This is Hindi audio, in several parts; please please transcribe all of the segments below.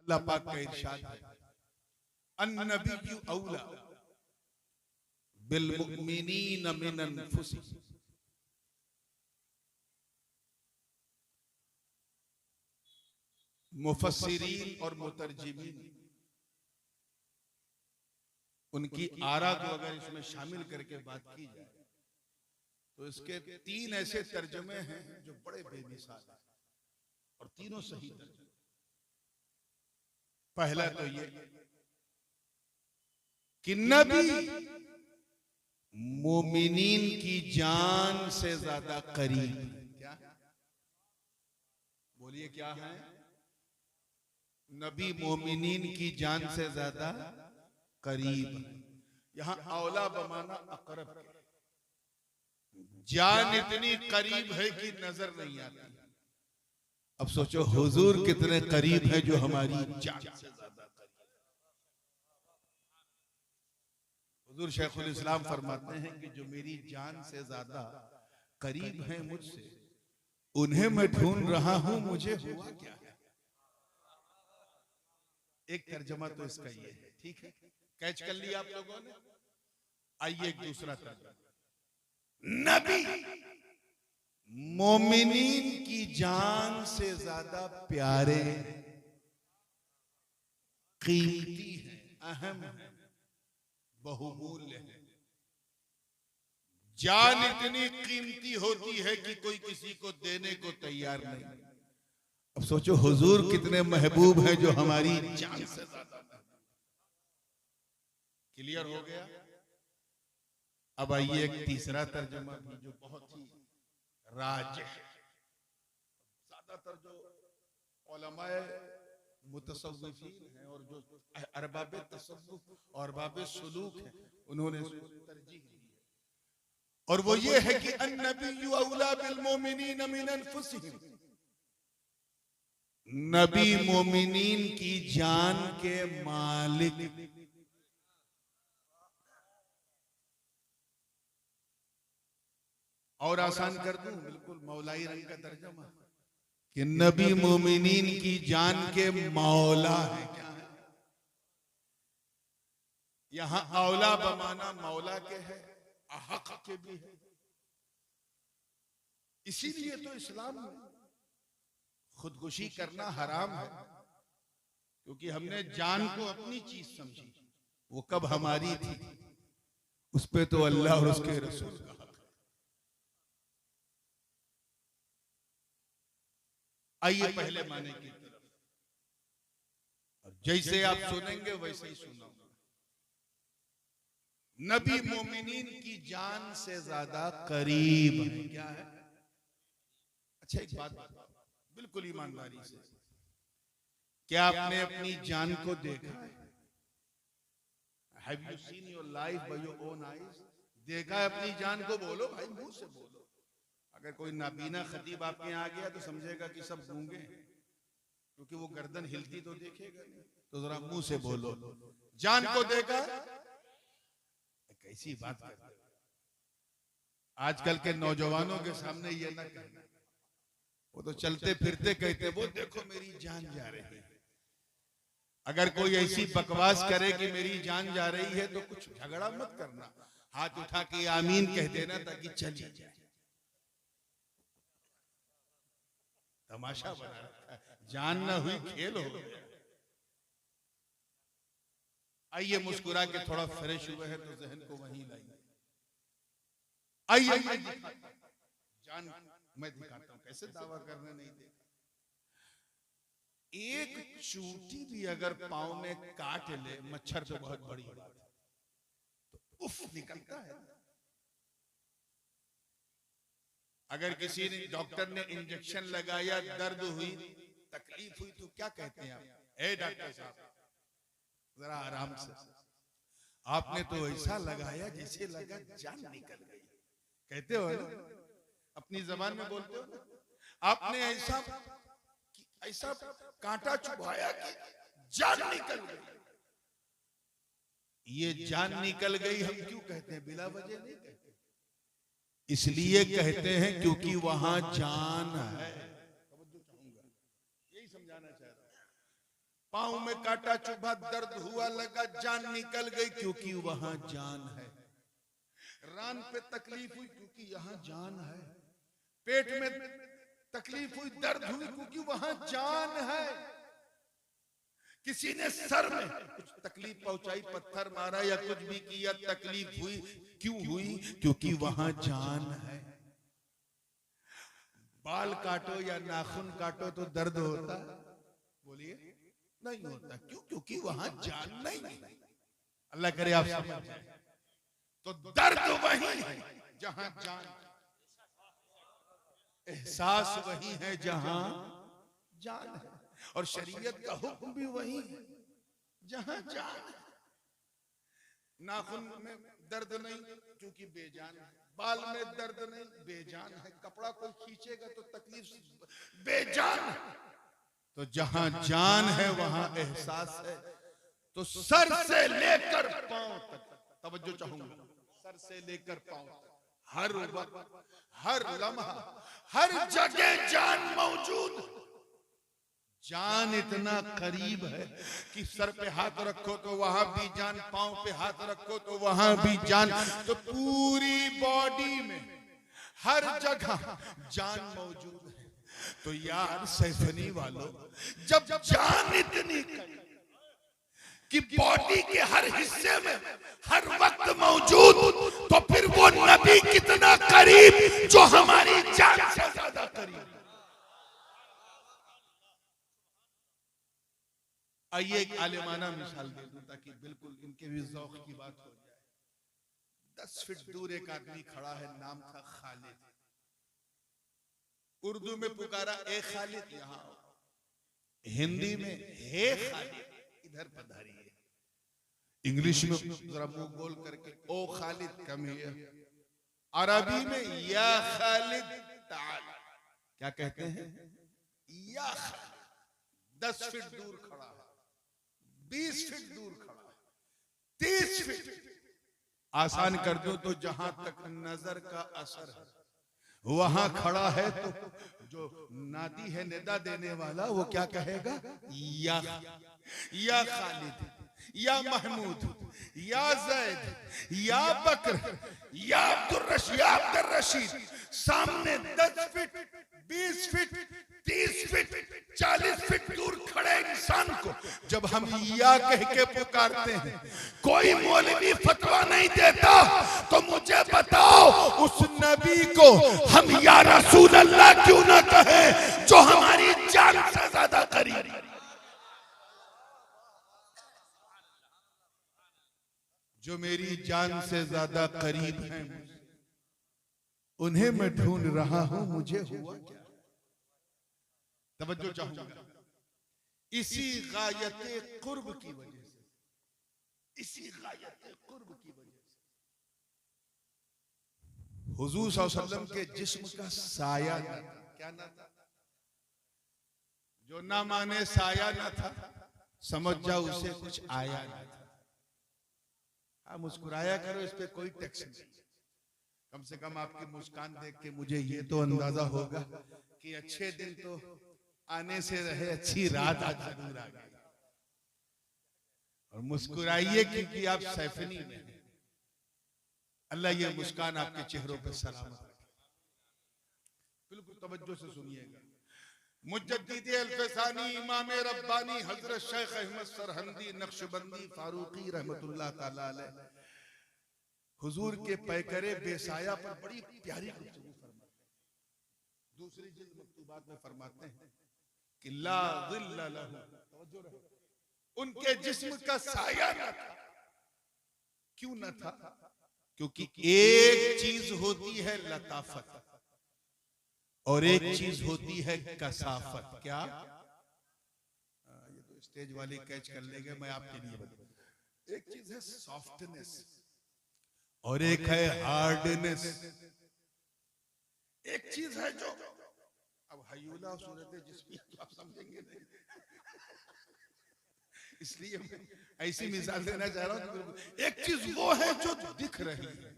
अल्लाह पाक का इरशाद है, अन्नबिय्यु औला बिल मुमिनीन मिन अनफुसिहिम। मुफस्सिरीन और मुतरजिमीन उनकी आरा को अगर इसमें शामिल करके बात की जाए तो इसके तीन ऐसे तर्जमे हैं जो बड़े बेमिसाल हैं और तीनों सही तर्जमे। पहला तो ये कि नबी मोमिनीन की जान से ज्यादा करीब। क्या बोलिए, क्या है? नबी मोमिनीन की जान से ज्यादा करीब। यहां औला बमाना अकरब, जान इतनी करीब है कि नजर नहीं आती। अब सोचो हुजूर कितने करीब है जो हमारी जान से ज्यादा करीब। हुजूर शेखुल इस्लाम फरमाते हैं कि जो मेरी जान से ज्यादा करीब है मुझसे, उन्हें मैं ढूंढ रहा हूं, मुझे हुआ क्या है। एक तर्जमा तो इसका ये है, ठीक है, कैच कर लिया आप लोगों ने। आइए एक दूसरा तर्जमा, नबी मोमिनीन की जान से ज्यादा प्यारे, कीमती है, अहम है, बहुमूल्य है। जान इतनी कीमती होती है कि कोई किसी को देने को तैयार नहीं। अब सोचो हुजूर कितने महबूब हैं जो हमारी जान से ज्यादा। क्लियर हो गया? अब आइए एक तीसरा तर्जुमा भी जो बहुत ही राज है। ज्यादातर जो उलमाए मुतसव्विफीन हैं और जो अरबाब तसव्वुफ और अरबाब सुलूक हैं, उन्होंने इसको तरजीह दी है, और वो ये है कि अन्नबिय्यु औला बिल मोमिनीन मिन अनफुसिहिम। नबी मोमिनीन की जान के मालिक। और आसान कर दूं, बिल्कुल मौलाई रंग का तर्जुमा, कि नबी मोमिनीन की जान के मौला है। क्या है? यहां औला बमाना मौला के है, अहक के भी है। इसीलिए तो इस्लाम में खुदकुशी करना हराम है, क्योंकि हमने जान को अपनी चीज समझी। वो कब हमारी थी, उस पे तो अल्लाह और उसके रसूल का हक है। आइए पहले माने की तरफ, और जैसे आप सुनेंगे वैसे ही सुनाऊंगा। नबी मोमिनीन की जान से ज्यादा करीब है। क्या है? अच्छा एक बात बताओ बिल्कुल ईमानदारी से, क्या आपने अपनी जान को देखा है? Have you seen your life by your own eyes? देखा है अपनी जान को? बोलो भाई, मुंह से बोलो। अगर कोई नाबीना खतीब आपके यहाँ आ गया तो समझेगा कि सब गूंगे हैं, क्योंकि वो गर्दन हिलती तो देखेगा नहीं। तो जरा मुंह से बोलो, जान को देखा? कैसी बात करते हो? आजकल के नौजवानों के सामने ये ना कहना, वो तो चलते फिरते कहते वो देखो मेरी जान जा रही है। अगर कोई ऐसी बकवास करे कि मेरी जान जा रही है तो कुछ झगड़ा मत करना, हाथ उठा के आमीन कह देना ताकि चली जाए। तमाशा बना रखा है, जान ना हुई खेल हो गया। आइए मुस्कुरा के थोड़ा फ्रेश हुए हैं तो जहन को वहीं लाइए। आइए जान मैं दिखाता हूं, कैसे दावा करने नहीं देगा। एक चूंटी भी अगर पांव में काट ले, मच्छर तो बहुत बड़ी बात है, तो उफ निकलता है। अगर किसी ने डॉक्टर ने इंजेक्शन लगाया, दर्द हुई, तकलीफ हुई, तो क्या कहते हैं आप? ए डॉक्टर साहब जरा आराम से, आपने तो ऐसा लगाया जैसे लगा जान निकल गई। कहते हो ना, अपनी जबान में बोलते हो ना, आपने ऐसा ऐसा कांटा चुभाया कि जान निकल गई। ये जान निकल गई हम क्यों कहते हैं? बिला वजह नहीं कहते, इसलिए कहते हैं क्योंकि वहां जान है। यही समझाना चाह रहा हूं। पांव में काटा चुभा, दर्द हुआ, लगा जान निकल गई क्योंकि वहां जान है। रान पे तकलीफ हुई क्योंकि यहां जान है। पेट में तकलीफ हुई, दर्द हुई क्योंकि वहां जान है। किसी ने सर में कुछ तकलीफ पहुंचाई, पत्थर मारा या कुछ भी किया, तकलीफ हुई, क्यों हुई? क्योंकि वहां जान है। बाल काटो या नाखून काटो तो दर्द होता है? बोलिए, नहीं होता। क्यों? क्योंकि वहां जान नहीं है। अल्लाह करे आप समझ जाए। तो दर्द वही है जहां जान, एहसास वही है जहां जान है, और शरीयत का हुक्म भी वही है जहां जान है। नाखून में दर्द नहीं क्योंकि बेजान है, बाल में दर्द नहीं बेजान है, कपड़ा कोई खींचेगा तो तकलीफ बेजान है। तो जहां जान है वहां एहसास है। तो सर से लेकर पांव तक, तवज्जो चाहूंगा, सर से लेकर पांव तक, हर वक्त, हर लम्हा, हर जगह जान मौजूद। जान इतना करीब है कि सर पे हाथ रखो तो वहां भी जान, पांव पे हाथ रखो तो वहां भी जान। तो पूरी बॉडी में हर जगह जान मौजूद है। तो यार सैफनी वालों, जब जान इतनी कि बॉडी के हर हिस्से में हर वक्त मौजूद, तो फिर वो नबी कितना करीब जो हमारी जान से ज्यादा करीब। आइए एक आलिमाना मिसाल दे दूं ताकि बिल्कुल इनके भी ज़ौक़ की बात हो जाए। 10 फीट दूर एक आदमी खड़ा है, नाम था खालिद। उर्दू में पुकारा, ए खालिद यहाँ आओ। हिंदी में, हे खालिद इधर पधारिए। इंग्लिश में जरा मुंह गोल करके, ओ खालिद कम हियर। अरबी में, या खालिद ताल। क्या कहते हैं? या खालिद। 10 फीट दूर खड़ा है, 20 फीट दूर खड़ा है, 30 फीट। आसान कर दो तो जहां तक नजर का असर है वहां खड़ा है। तो जो नादी है, निदा देने वाला, वो क्या कहेगा? या खालिद, या महमूद, या जैद, या बकर, या अब्दुल रशीद। सामने 10 फीट, 20 फीट, 30 फीट, 40 फीट दूर खड़े इंसान को जब हम या कह के पुकारते हैं, कोई मौलवी फतवा नहीं देता, तो मुझे बताओ उस नबी को हम या रसूल अल्लाह क्यों ना कहें जो हमारी जान से ज्यादा करीब। जो मेरी जान से ज्यादा करीब हैं, उन्हें मैं ढूंढ रहा हूं, मुझे हुआ क्या? तवज्जो चाहूंगा। इसी गायते कुर्ब की वजह से, इसी गायते कुर्ब की वजह से हुजूर सल्लल्लाहु अलैहि वसल्लम के जिस्म का साया न था। क्या ना था? जो ना माने साया न था, समझ जाओ उसे कुछ आया न था। मुस्कुराया करो, इस पे कोई टैक्स नहीं। कम से कम आपकी मुस्कान देख के मुझे ये तो अंदाजा होगा कि अच्छे दिन तो आने से रहे, अच्छी रात आज जरूर आ गई। और मुस्कुराइए क्योंकि आप सैफनी में हैं। अल्लाह ये मुस्कान आपके चेहरों पर सलामत रखे। बिल्कुल तवज्जो से सुनिएगा। मुजद्दिद अल-फसानी, इमाम रब्बानी हजरत शेख अहमद सरहंदी नक्शबंदी फारूकी रहमतुल्लाह ताला अलैह हुजूर के पैकरे बेसाया पर बड़ी प्यारी गुफ्तगू फरमाते हैं। दूसरी जिल्द मकतूबात में फरमाते हैं कि ला ज़िल्ला लहू, तवज्जो रहे, उनके जिस्म का साया न था। क्यों न था? क्योंकि एक चीज होती है लताफत और एक चीज होती है कसाफत। क्या? ये तो स्टेज वाले कैच कर लेंगे, मैं आपके लिए बताऊं। एक चीज है सॉफ्टनेस और एक है हार्डनेस। एक चीज है जो, अब हयूला सूरत है जिसकी आप समझेंगे नहीं, इसलिए मैं ऐसी मिसाल देना चाह रहा हूं। एक चीज वो है जो दिख रही है,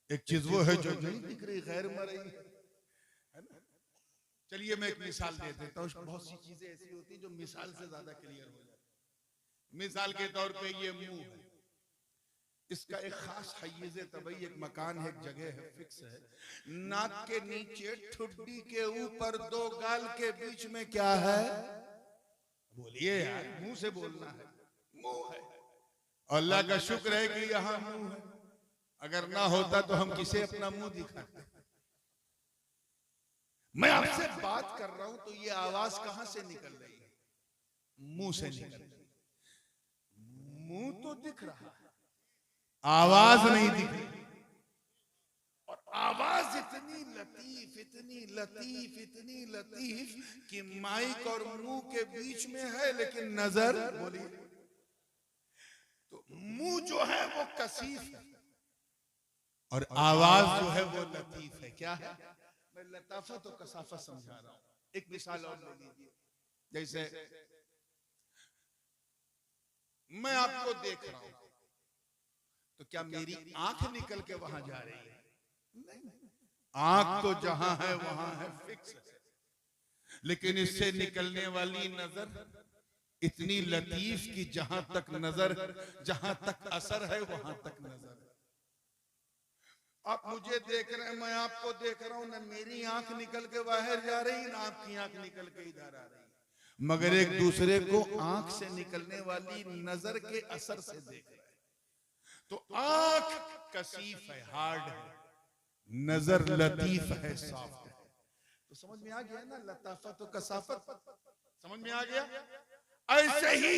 एक चीज वो है जो नहीं दिख रही, गैर मरई है ना। चलिए मैं एक मिसाल दे देता हूँ। बहुत सी चीजें ऐसी होती हैं जो मिसाल से ज्यादा क्लियर हो जाती। मिसाल के तौर पे ये मुंह है, इसका एक खास हय्यिज़े तबई, एक मकान है, एक जगह है, फिक्स है। नाक के नीचे ठुड्डी के ऊपर दो गाल के बीच में क्या है? बोलिए यार, मुंह से बोलना है। मुंह है। अल्लाह का शुक्र है कि यहाँ मुंह है, अगर ना होता तो हम किसे अपना मुंह दिखाते। मैं आपसे बात कर रहा हूं तो ये आवाज कहां से निकल रही है? मुंह से निकल रही है। मुंह तो दिख रहा है, आवाज नहीं दिख रही। और आवाज इतनी लतीफ, इतनी लतीफ, इतनी लतीफ कि माइक और मुंह के बीच में है, लेकिन नजर, बोलिए, तो मुंह जो है वो कसीफ है और आवाज जो है वो लतीफ है। क्या है? मैं लताफत और कसाफत समझा रहा हूं। एक मिसाल और ले लीजिए। जैसे मैं आपको देख रहा हूं, तो क्या मेरी आंख निकल के वहां जा रही है? नहीं, आंख तो जहां है वहां है, फिक्स है। लेकिन इससे निकलने वाली नजर इतनी लतीफ कि जहां तक नजर, जहां तक असर है वहां तक नजर है। आप मुझे देख रहे हैं, मैं आपको देख रहा हूं, ना मेरी आंख निकल के बाहर जा रही, ना आपकी आंख निकल के इधर आ रही, मगर एक दूसरे को आंख से निकलने वाली नजर के असर से देख रहे हैं। तो आंख कसीफ है, हार्ड है, नजर लतीफ है, सॉफ्ट है। तो समझ में आ गया ना लताफत और कसाफत? समझ में आ गया? ऐसे ही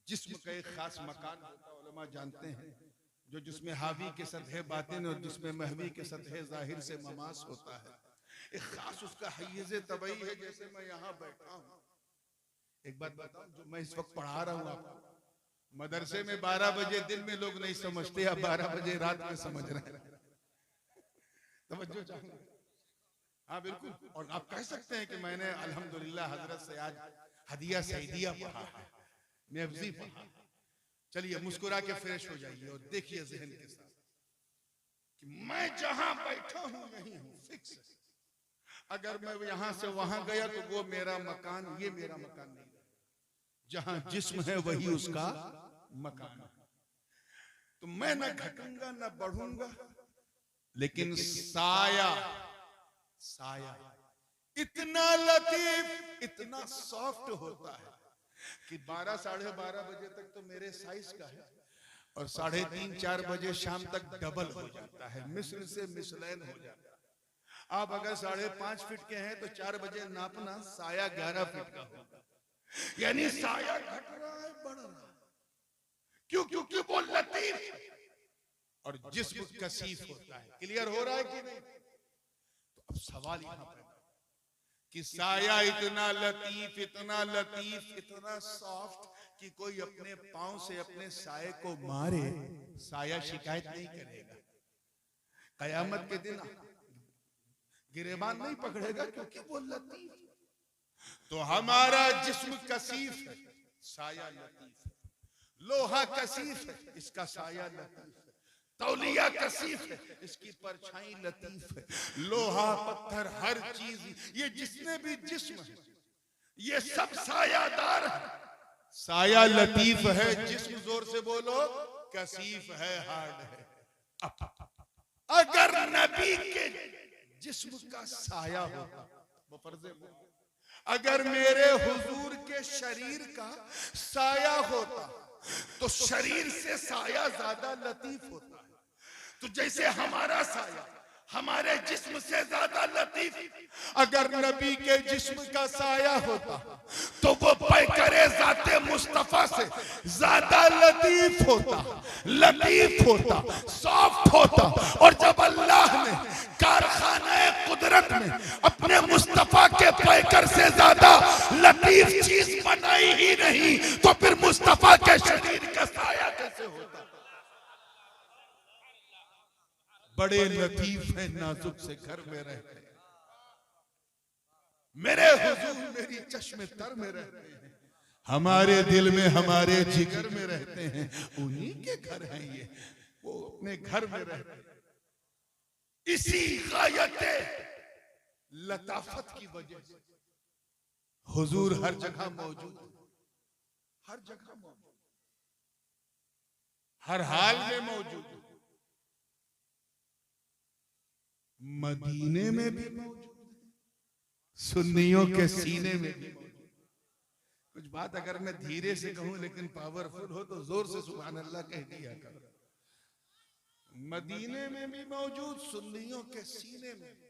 जिस्म का एक खास मकान होता है, उलमा जानते हैं, जो जिसमें हावी के सतह बातिन और जिसमें महवी के सतह जाहिर से ममास होता है। एक खास उसका हय्यिज़े तबई है। जैसे मैं यहाँ बैठा हूँ, एक बात बताऊं, जो मैं इस वक्त पढ़ा रहा हूँ आपको, मदरसे में 12 बजे दिन में लोग नहीं समझते, या 12 बजे रात में समझ रहे हैं। तवज्जो चाहूंगा। हाँ बिल्कुल। और आप कह सकते हैं कि मैंने अल्हम्दुलिल्लाह हजरत से आज हदिया सईदिया पढ़ा है, नेफ्जी पढ़ा। चलिए मुस्कुरा के फ्रेश हो जाइए और देखिए जहन के साथ कि मैं जहां बैठा हूं यही हूं, फिक्स है। अगर मैं यहां से वहां गया तो वो मेरा मकान, ये मेरा मकान नहीं है। जहां जिस्म है वही उसका मकान है। तो मैं न घटूंगा न बढ़ूंगा, लेकिन साया, साया इतना लतीफ, इतना सॉफ्ट होता है कि 12 साढ़े 12 बजे तक तो मेरे साइज का है, और 3:30 4 बजे शाम तक डबल हो जाता है, मिस्र से मिसलैन हो जाता है। आप अगर 5.5 फीट के हैं तो 4 बजे नापना, साया 11 फीट का होगा। यानी साया घट रहा है, बढ़ रहा है। क्यों? क्योंकि वो लतीफ है और जिस्म कसीफ होता है। क्लियर हो रहा है कि नहीं? तो अब सवाल यहां पर कि साया इतना लतीफ, इतना लतीफ, इतना सॉफ्ट कि कोई अपने पांव से अपने साये को मारे, साया शिकायत नहीं करेगा। कयामत के दिन गिरेबान नहीं पकड़ेगा, क्योंकि वो लतीफ। तो हमारा जिस्म कसीफ है, साया लतीफ है। लोहा कसीफ है, इसका साया लतीफ है। तौलिया कसीफ है, इसकी परछाई लतीफ है। लोहा, पत्थर, हर चीज, ये जितने भी जिस्म है, ये सब सायादार है। साया लतीफ है, जिस्म जोर से बोलो कसीफ है, हार्ड है। अगर नबी के जिस्म का साया होता, वो फर्ज़े, अगर मेरे हुजूर के शरीर का साया होता तो शरीर से साया ज्यादा लतीफ होता है। तो जैसे हमारा साया हमारे जिस्म से ज्यादा लतीफ, अगर नबी के जिस्म का साया होता तो वो पैकरे ज़ाते मुस्तफा से ज्यादा लतीफ होता, लतीफ होता, सॉफ्ट होता। और जब अल्लाह ने कारखाने कुदरत में अपने मुस्तफा के पैकर से ज्यादा लतीफ चीज बनाई ही नहीं, तो फिर मुस्तफा के शरीर का साया कैसे होता? बड़े लतीफ हैं, नाजुक से घर में रहते हैं। मेरे हुजूर मेरी चश्मे तर में रहते हैं, हमारे दिल में, हमारे जिगर में रहते हैं। उन्हीं के घर हैं ये, वो अपने घर में रहते हैं। इसी गायते लताफत की वजह से हुजूर हर जगह मौजूद, हर जगह मौजूद, हर हाल में मौजूद, मदीने में भी मौजूद, सुन्नियों के सीने में भी मौजूद। कुछ बात अगर मैं धीरे से कहूं लेकिन पावरफुल हो तो जोर से सुभान अल्लाह कह दिया कर। मदीने में भी मौजूद, सुन्नियों के सीने में।